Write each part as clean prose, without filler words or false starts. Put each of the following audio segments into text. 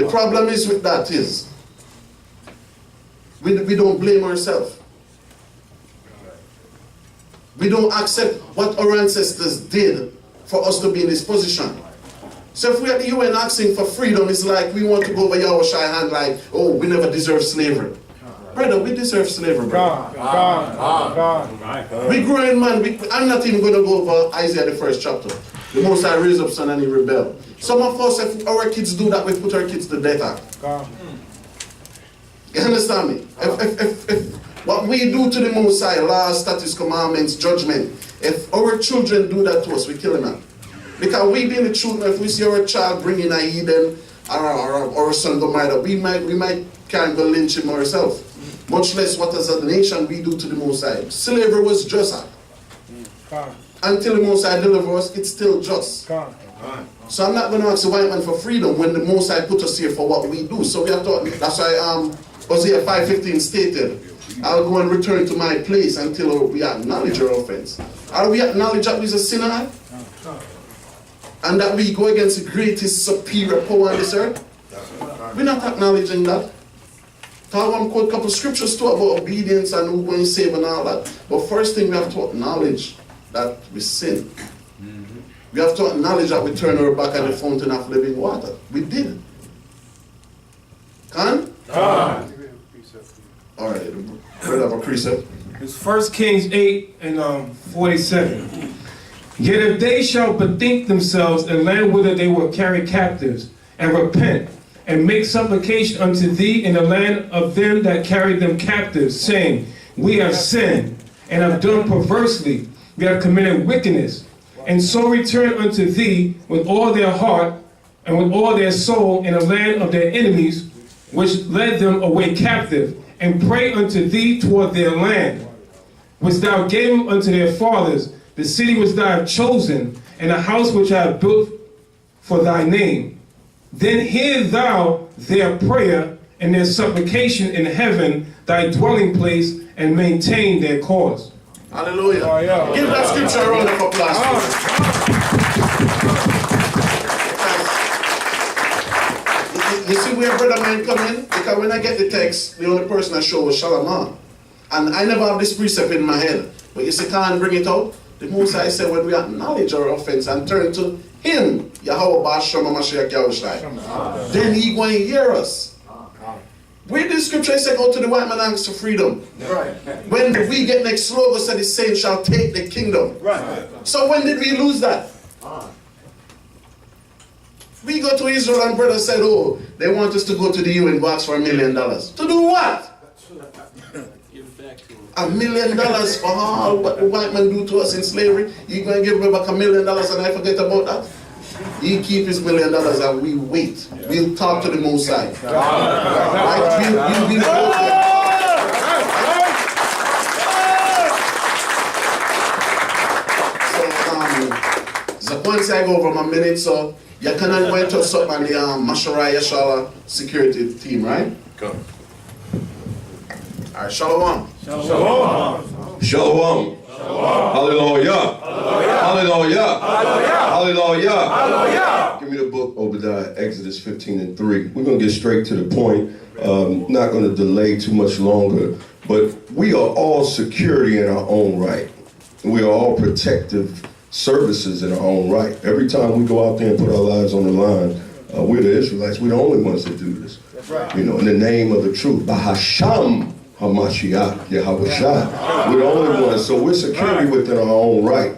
The problem is with that is, we don't blame ourselves. We don't accept what our ancestors did for us to be in this position. So if we're at the UN asking for freedom, it's like we want to go over Yahweh Shai hand like, oh, we never deserve slavery. Brother, we deserve slavery, brother. We growing man, I'm not even going to go over Isaiah the 1st chapter. The Most High raised up son and he rebelled. Some of us, if our kids do that, we put our kids to death. You understand me? If what we do to the Most High, laws, statutes, commandments, judgment, if our children do that to us, we kill them. Because we being the children, if we see our child bringing a heathen or our son go murder, we might can't go lynch him ourselves. Much less what as a nation we do to the Most High. Slavery was just. Until the Most High deliver us, it's still just. So I'm not going to ask the white man for freedom when the Most High put us here for what we do. So we have to, that's why Hosea 5:15 stated, I'll go and return to my place until we acknowledge our offense. Or we acknowledge that we're a sinner, and that we go against the greatest superior power on this earth. We're not acknowledging that. I want to quote a couple of scriptures too about obedience and who's going to save and all that. But first thing we have to acknowledge that we sin. We have to acknowledge that we turn our back at the fountain of living water. We did. Can? All right, brother have a precept. It's 1 Kings 8 and 47. Yet if they shall bethink themselves and land whither they were carried captives, and repent, and make supplication unto thee in the land of them that carried them captives, saying, we have sinned, and have done perversely, we have committed wickedness, and so return unto thee with all their heart, and with all their soul in the land of their enemies, which led them away captive, and pray unto thee toward their land, which thou gavest unto their fathers, the city which thou hast chosen, and the house which I have built for thy name. Then hear thou their prayer and their supplication in heaven, thy dwelling place, and maintain their cause. Hallelujah. Give that scripture a round of applause. You see where brother man come in? Because when I get the text, the only person I show was Shalom. And I never have this precept in my head. But you see, can't bring it out. The Most High said when we acknowledge our offense and turn to Him, Yahweh Masharah Yasharahla, then He going to hear us. Read the scripture, say go to the white man and ask for freedom. When we get next slogan said the saints shall take the kingdom. So when did we lose that? We go to Israel and brother said, oh, they want us to go to the UN and ask for $1 million. To do what? $1 million for all what the white man do to us in slavery. You going to give me back $1 million and I forget about that? He keep his $1 million and we wait. We'll talk to the Most High. Right? We'll so once I go over my minute, so you cannot go into something on the Masharah Yasharahla security team, right? Go. All right, Shalom. Shalom. Shalom. Hallelujah. Hallelujah. Hallelujah. Hallelujah. Give me the book, Obadiah, Exodus 15 and 3. We're going to get straight to the point. Not going to delay too much longer. But we are all security in our own right. We are all protective services in our own right. Every time we go out there and put our lives on the line, we're the Israelites. We're the only ones that do this. You know, in the name of the truth. Bahasham HaMashiach, Yahweh Shai. We're the only ones. So we're security within our own right.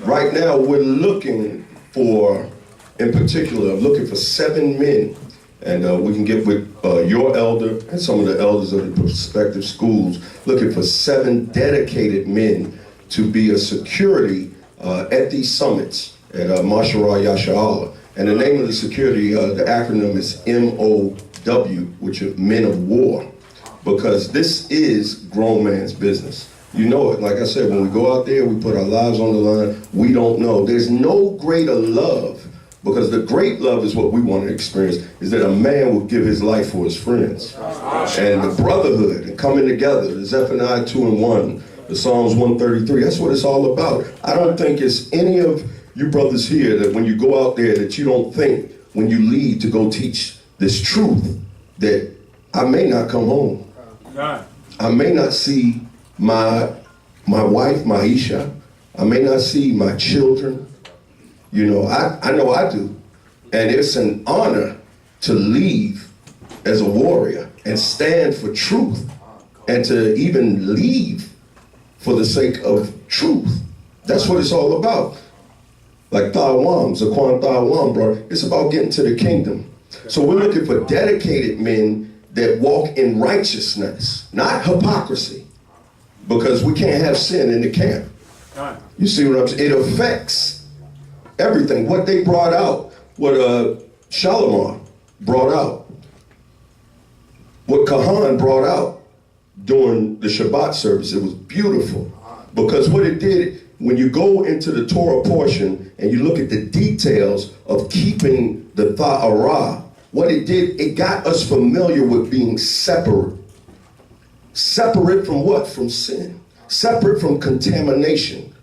Right now, we're looking for, in particular, looking for 7 men. And we can get with your elder and some of the elders of the prospective schools, looking for 7 dedicated men to be a security at these summits at Masharah Yasharahla. And the name of the security, the acronym is MOW, which are Men of War, because this is grown man's business. You know it. Like I said, when we go out there, we put our lives on the line. We don't know. There's no greater love, because the great love is what we want to experience, is that a man will give his life for his friends. And the brotherhood and coming together, the Zephaniah 2 and 1, the Psalms 133, that's what it's all about. I don't think it's any of you brothers here that when you go out there that you don't think when you leave to go teach this truth that I may not come home. I may not see my wife, Maisha. I may not see my children. You know I do. And it's an honor to leave as a warrior and stand for truth and to even leave for the sake of truth. That's what it's all about. Like Zaquan Thawam, bro, it's about getting to the kingdom. So we're looking for dedicated men that walk in righteousness, not hypocrisy, because we can't have sin in the camp. You see what I'm saying? It affects everything. What they brought out, what Shalimar brought out, what Kahan brought out during the Shabbat service, it was beautiful. Because what it did, when you go into the Torah portion and you look at the details of keeping the Ta'arah, what it did, it got us familiar with being separate. Separate from what? From sin. Separate from contamination.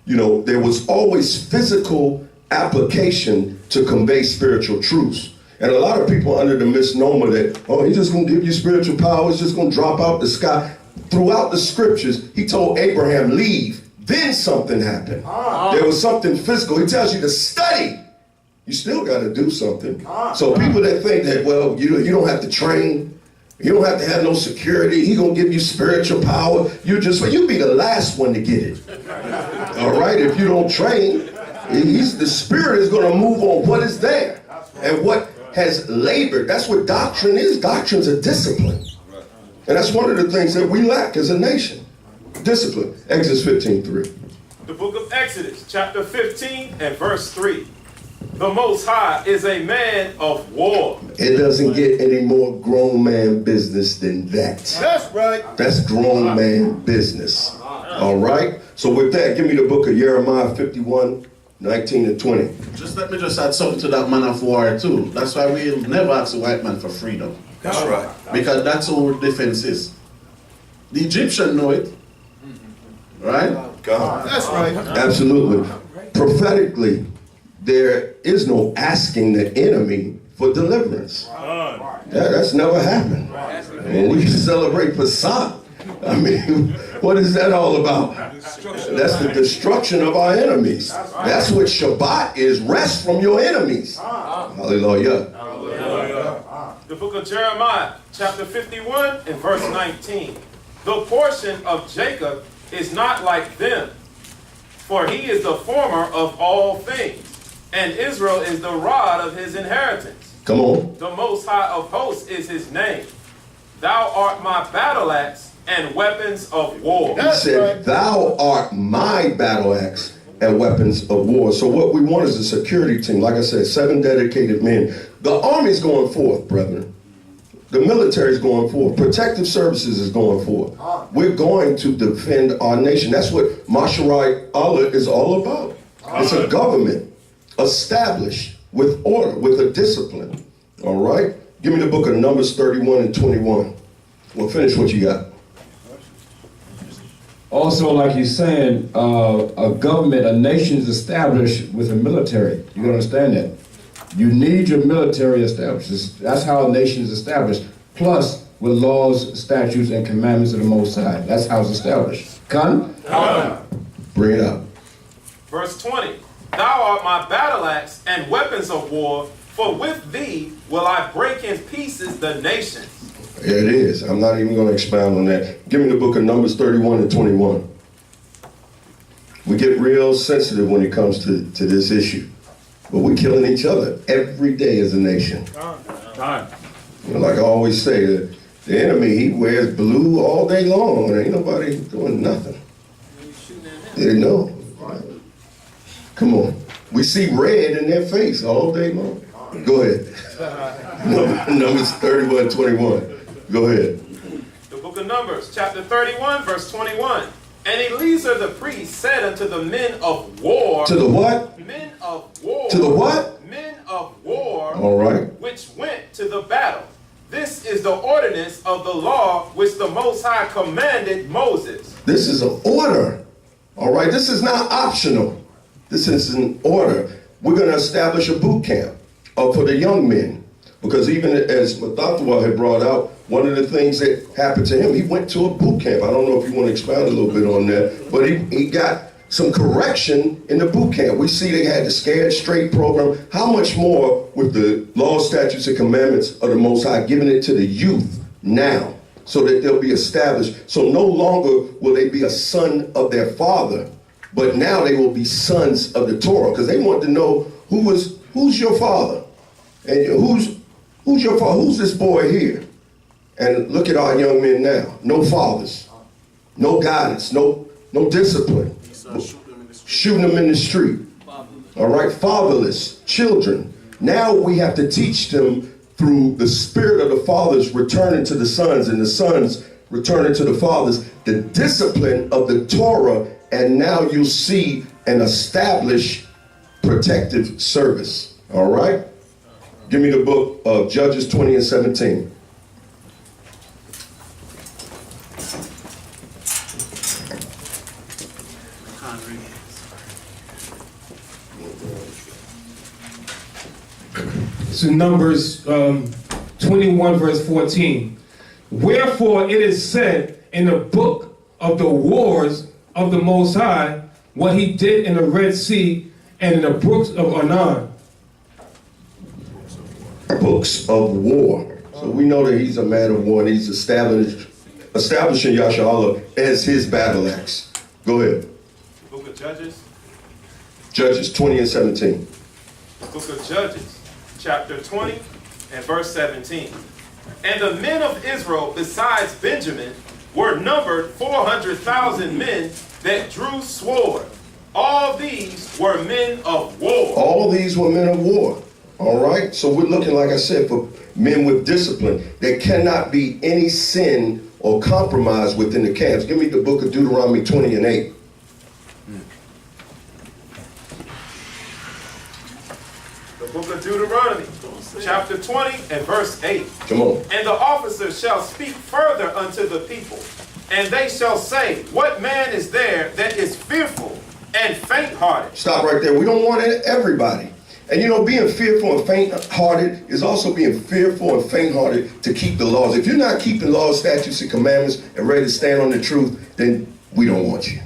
You know, there was always physical application to convey spiritual truths. And a lot of people under the misnomer that, oh, he's just going to give you spiritual power, it's just going to drop out the sky. Throughout the scriptures, he told Abraham, leave. Then something happened. There was something physical. He tells you to study. You still got to do something. So people that think that, well, you don't have to train, you don't have to have no security, he's going to give you spiritual power, you'll be the last one to get it. All right, if you don't train, the spirit is going to move on what is there and what has labored. That's what doctrine is. Doctrine's a discipline. And that's one of the things that we lack as a nation. Discipline. Exodus 15:3. The book of Exodus, chapter 15 and verse 3. The Most High is a man of war. It doesn't get any more grown man business than that. That's right. That's grown man business. All right? So with that, give me the book of Jeremiah 51, 19 and 20. Let me add something to that man of war too. That's why we never ask a white man for freedom. That's right. Because that's our defense is. The Egyptian know it. Right? God. That's right. Absolutely. Prophetically, there is no asking the enemy for deliverance. That's never happened. When we celebrate Passat, I mean, what is that all about? That's the destruction of our enemies. That's what Shabbat is, rest from your enemies. Hallelujah. The book of Jeremiah, chapter 51 and verse 19. The portion of Jacob is not like them, for he is the former of all things, and Israel is the rod of his inheritance. Come on. The Most High of hosts is his name. Thou art my battle axe and weapons of war. He said, thou art my battle axe and weapons of war. So what we want is a security team. Like I said, 7 dedicated men. The army's going forth, brethren. The military is going forth. Protective services is going forth. We're going to defend our nation. That's what Masharah Yasharahla is all about. It's a government established with order, with a discipline. All right? Give me the book of Numbers 31 and 21. Well, finish what you got. Also, like you're saying, a government, a nation is established with a military. You understand that? You need your military established. That's how a nation is established. Plus, with laws, statutes, and commandments of the Most High. That's how it's established. Con? Bring it up. Verse 20. Thou art my battle axe and weapons of war, for with thee will I break in pieces the nations. There it is. I'm not even going to expound on that. Give me the book of Numbers 31 and 21. We get real sensitive when it comes to this issue. But we're killing each other every day as a nation. You know, like I always say, the enemy, he wears blue all day long, and ain't nobody doing nothing. They know. Come on. We see red in their face all day long. Go ahead. Numbers 31, 21. Go ahead. The book of Numbers, chapter 31, verse 21. And Eliezer the priest said unto the men of war. To the what? Men of war. To the what? Men of war. All right. Which went to the battle. This is the ordinance of the law which the Most High commanded Moses. This is an order. All right. This is not optional. This is an order. We're going to establish a boot camp for the young men. Because even as Mathatwa had brought out, one of the things that happened to him, he went to a boot camp. I don't know if you want to expound a little bit on that, but he got some correction in the boot camp. We see they had the Scared Straight program. How much more with the law, statutes, and commandments of the Most High, giving it to the youth now so that they'll be established. So no longer will they be a son of their father, but now they will be sons of the Torah, because they want to know who's your father, and who's your father, who's this boy here? And look at our young men now. No fathers, no guidance, no discipline. Shooting them in the street. All right, fatherless children. Now we have to teach them through the spirit of the fathers returning to the sons, and the sons returning to the fathers, the discipline of the Torah, and now you'll see an established protective service. All right? Give me the book of Judges 20 and 17. So Numbers 21 verse 14. Wherefore it is said in the book of the wars of the Most High, what he did in the Red Sea and in the brooks of Arnon. Books of war. So we know that he's a man of war, and he's establishing Yasharahla as his battle axe. Go ahead. Book of Judges. Judges 20 and 17. Book of Judges, chapter 20 and verse 17. And the men of Israel, besides Benjamin, were numbered 400,000 men that drew sword. All these were men of war. All these were men of war. All right? So we're looking, like I said, for men with discipline. There cannot be any sin or compromise within the camps. Give me the book of Deuteronomy 20 and 8. The book of Deuteronomy, chapter 20 and verse 8. Come on. And the officers shall speak further unto the people, and they shall say, what man is there that is fearful and faint-hearted? Stop right there. We don't want everybody. And you know, being fearful and faint-hearted is also being fearful and faint-hearted to keep the laws. If you're not keeping laws, statutes, and commandments and ready to stand on the truth, then we don't want you.